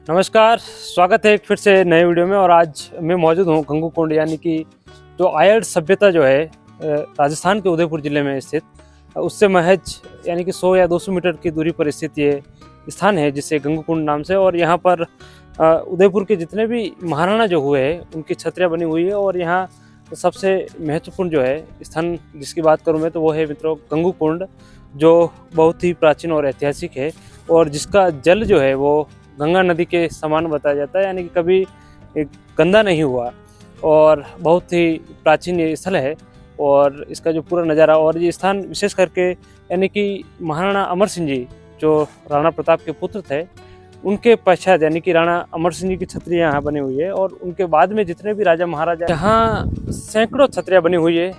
नमस्कार, स्वागत है एक फिर से नए वीडियो में। और आज मैं मौजूद हूँ गंगू कुंड, यानी कि जो आयड़ सभ्यता जो है राजस्थान के उदयपुर ज़िले में स्थित, उससे महज यानी कि 100 या 200 मीटर की दूरी पर स्थित ये स्थान है जिसे गंगू कुंड नाम से। और यहाँ पर उदयपुर के जितने भी महाराणा जो हुए हैं उनकी छत्रियाँ बनी हुई है। और यहाँ सबसे महत्वपूर्ण जो है स्थान जिसकी बात करूँ मैं, तो वो है मित्रों गंगू कुंड, जो बहुत ही प्राचीन और ऐतिहासिक है और जिसका जल जो है वो गंगा नदी के समान बताया जाता है, यानी कि कभी गंदा नहीं हुआ। और बहुत ही प्राचीन ये स्थल है और इसका जो पूरा नज़ारा, और ये स्थान विशेष करके यानी कि महाराणा अमर सिंह जी जो राणा प्रताप के पुत्र थे, उनके पश्चात यानी कि राणा अमर सिंह जी की छतरी यहाँ बनी हुई है। और उनके बाद में जितने भी राजा महाराजा, यहाँ सैकड़ों छतरियाँ बनी हुई है।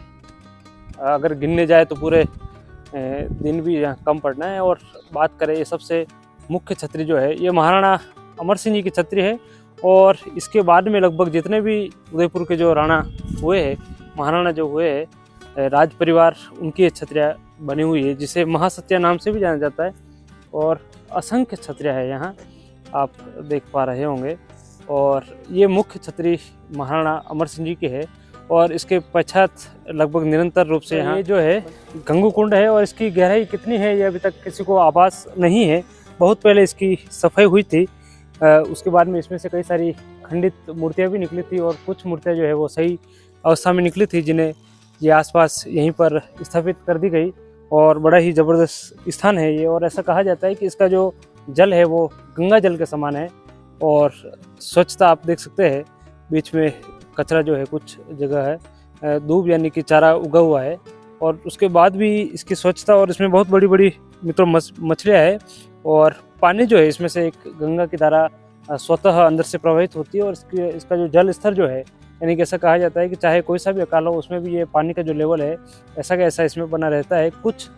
अगर गिनने जाए तो पूरे दिन भी यहाँ कम पड़ना है। और बात करें ये सबसे मुख्य छतरी जो है, ये महाराणा अमर सिंह जी की छतरी है। और इसके बाद में लगभग जितने भी उदयपुर के जो राणा हुए हैं, महाराणा जो हुए हैं, राज परिवार, उनकी ये छतरियाँ बनी हुई है, जिसे महासत्या नाम से भी जाना जाता है। और असंख्य छतरियाँ है यहाँ, आप देख पा रहे होंगे। और ये मुख्य छतरी महाराणा अमर सिंह जी की है। और इसके पश्चात लगभग निरंतर रूप से यहाँ जो है गंगू कुंड है। और इसकी गहराई कितनी है ये अभी तक किसी को आभास नहीं है। बहुत पहले इसकी सफाई हुई थी, उसके बाद में इसमें से कई सारी खंडित मूर्तियाँ भी निकली थी और कुछ मूर्तियाँ जो है वो सही अवस्था में निकली थी, जिन्हें ये आसपास यहीं पर स्थापित कर दी गई। और बड़ा ही ज़बरदस्त स्थान है ये। और ऐसा कहा जाता है कि इसका जो जल है वो गंगा जल के समान है। और स्वच्छता आप देख सकते हैं, बीच में कचरा जो है कुछ जगह है, दूब यानी कि चारा उगा हुआ है। और उसके बाद भी इसकी स्वच्छता, और इसमें बहुत बड़ी बड़ी मित्रों मछलियाँ है। और पानी जो है इसमें से एक गंगा की धारा स्वतः अंदर से प्रवाहित होती है। और इसका जो जल स्तर जो है, यानी कि ऐसा कहा जाता है कि चाहे कोई सा भी अकाल हो, उसमें भी ये पानी का जो लेवल है ऐसा का ऐसा इसमें बना रहता है। कुछ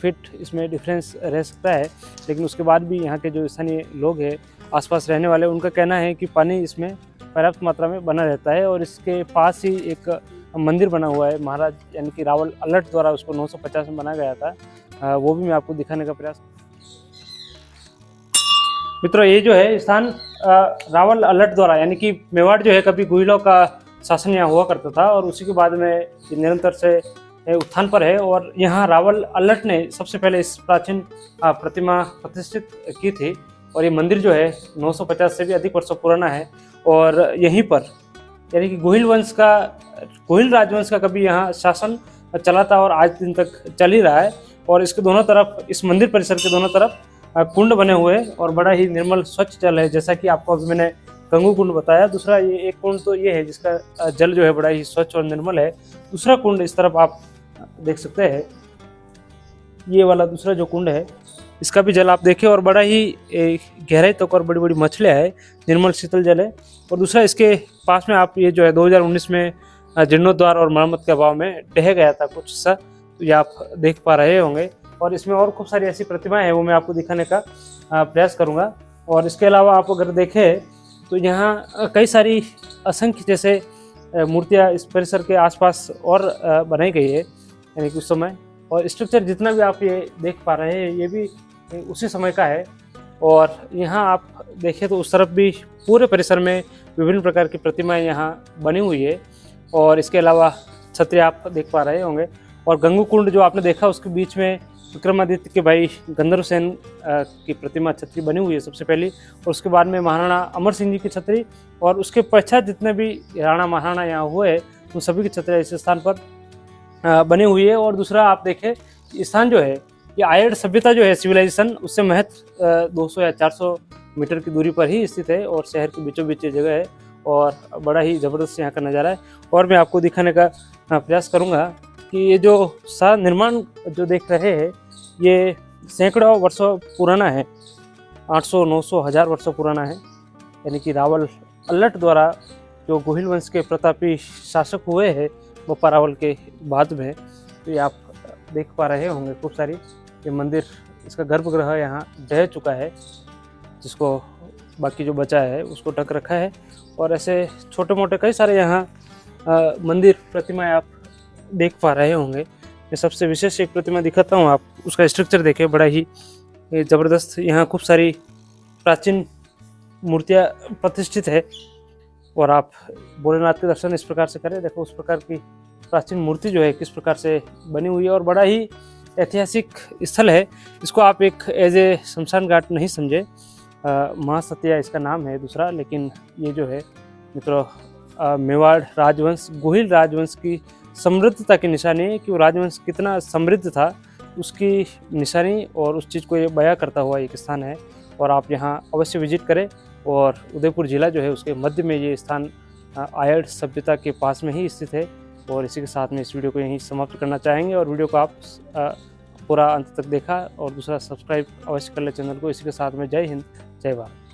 फिट इसमें डिफरेंस रह सकता है, लेकिन उसके बाद भी यहाँ के जो स्थानीय लोग हैं, आसपास रहने वाले, उनका कहना है कि पानी इसमें पर्याप्त मात्रा में बना रहता है। और इसके पास ही एक मंदिर बना हुआ है, महाराज यानी कि रावल अलट द्वारा उसको 950 में बनाया गया था। वो भी मैं आपको दिखाने का प्रयास। मित्रों, ये जो है स्थान रावल अलट द्वारा, यानी कि मेवाड़ जो है कभी गुहिलों का शासन यहाँ हुआ करता था, और उसी के बाद में निरंतर से उत्थान पर है। और यहाँ रावल अलट ने सबसे पहले इस प्राचीन प्रतिमा प्रतिष्ठित की थी। और ये मंदिर जो है 950 से भी अधिक वर्षों पुराना है। और यहीं पर यानी कि गोहिल राजवंश का कभी यहाँ शासन चला था और आज दिन तक चल ही रहा है। और इसके दोनों तरफ, इस मंदिर परिसर के दोनों तरफ कुंड बने हुए हैं और बड़ा ही निर्मल स्वच्छ जल है, जैसा कि आपको अभी मैंने गंगू कुंड बताया। दूसरा ये एक कुंड तो ये है जिसका जल जो है बड़ा ही स्वच्छ और निर्मल है। दूसरा कुंड इस तरफ आप देख सकते हैं, ये वाला दूसरा जो कुंड है, इसका भी जल आप देखें और बड़ा ही गहराई तक और बड़ी बड़ी मछलियाँ है, निर्मल शीतल जल है। और दूसरा इसके पास में आप ये जो है 2019 में जीर्णोद्धार और मरम्मत के अभाव में ढह गया था कुछ सा, तो ये आप देख पा रहे होंगे। और इसमें और खूब सारी ऐसी प्रतिमाएं हैं, वो मैं आपको दिखाने का प्रयास करूंगा। और इसके अलावा आप अगर देखें तो यहाँ कई सारी असंख्य जैसे मूर्तियाँ इस परिसर के आसपास और बनाई गई है, यानी कि उस समय। और स्ट्रक्चर जितना भी आप ये देख पा रहे हैं, ये भी उसी समय का है। और यहाँ आप देखें तो उस तरफ भी पूरे परिसर में विभिन्न प्रकार की प्रतिमाएं यहाँ बनी हुई है। और इसके अलावा छतरी आप देख पा रहे होंगे। और गंगू कुंड जो आपने देखा, उसके बीच में विक्रमादित्य के भाई गंधर्व सेन की प्रतिमा छतरी बनी हुई है सबसे पहली। और उसके बाद में महाराणा अमर सिंह जी की छतरी, और उसके पश्चात जितने भी राणा महाराणा यहाँ हुए उन सभी की छतरी इस स्थान पर बनी हुई है। और दूसरा आप देखें, स्थान जो है ये आयड़ सभ्यता जो है सिविलाइजेशन, उससे महज 200 या 400 मीटर की दूरी पर ही स्थित है और शहर के बीचों बीच जगह है। और बड़ा ही ज़बरदस्त यहाँ का नज़ारा है। और मैं आपको दिखाने का प्रयास करूँगा कि ये जो सारा निर्माण जो देख रहे हैं, ये सैकड़ों वर्षों पुराना है, 800, 900, 1000 वर्षों पुराना है। यानी कि रावल अलट द्वारा जो गोहिल वंश के प्रतापी शासक हुए हैं बप्पा रावल के बाद में, तो ये आप देख पा रहे होंगे खूब सारी। ये मंदिर, इसका गर्भगृह यहाँ ढह चुका है, जिसको बाकी जो बचा है उसको ढक रखा है। और ऐसे छोटे मोटे कई सारे यहाँ मंदिर प्रतिमाएं आप देख पा रहे होंगे। मैं सबसे विशेष एक प्रतिमा दिखाता हूँ, आप उसका स्ट्रक्चर देखें, बड़ा ही ज़बरदस्त। यहाँ खूब सारी प्राचीन मूर्तियाँ प्रतिष्ठित है और आप भोलेनाथ के दर्शन इस प्रकार से करें। देखो उस प्रकार की प्राचीन मूर्ति जो है किस प्रकार से बनी हुई है और बड़ा ही ऐतिहासिक स्थल है। इसको आप एक एज ए शमशान घाट नहीं समझे, महासतिया इसका नाम है दूसरा, लेकिन ये जो है मित्रों मेवाड़ राजवंश, गोहिल राजवंश की समृद्धता की निशानी है कि वो राजवंश कितना समृद्ध था उसकी निशानी और उस चीज़ को ये बयां करता हुआ एक स्थान है। और आप यहाँ अवश्य विजिट करें। और उदयपुर जिला जो है उसके मध्य में ये स्थान आयड़ सभ्यता के पास में ही स्थित है। और इसी के साथ में इस वीडियो को यहीं समाप्त करना चाहेंगे और वीडियो को आप पूरा अंत तक देखा और दूसरा सब्सक्राइब अवश्य कर ले चैनल को। इसी के साथ में जय हिंद, जय भारत।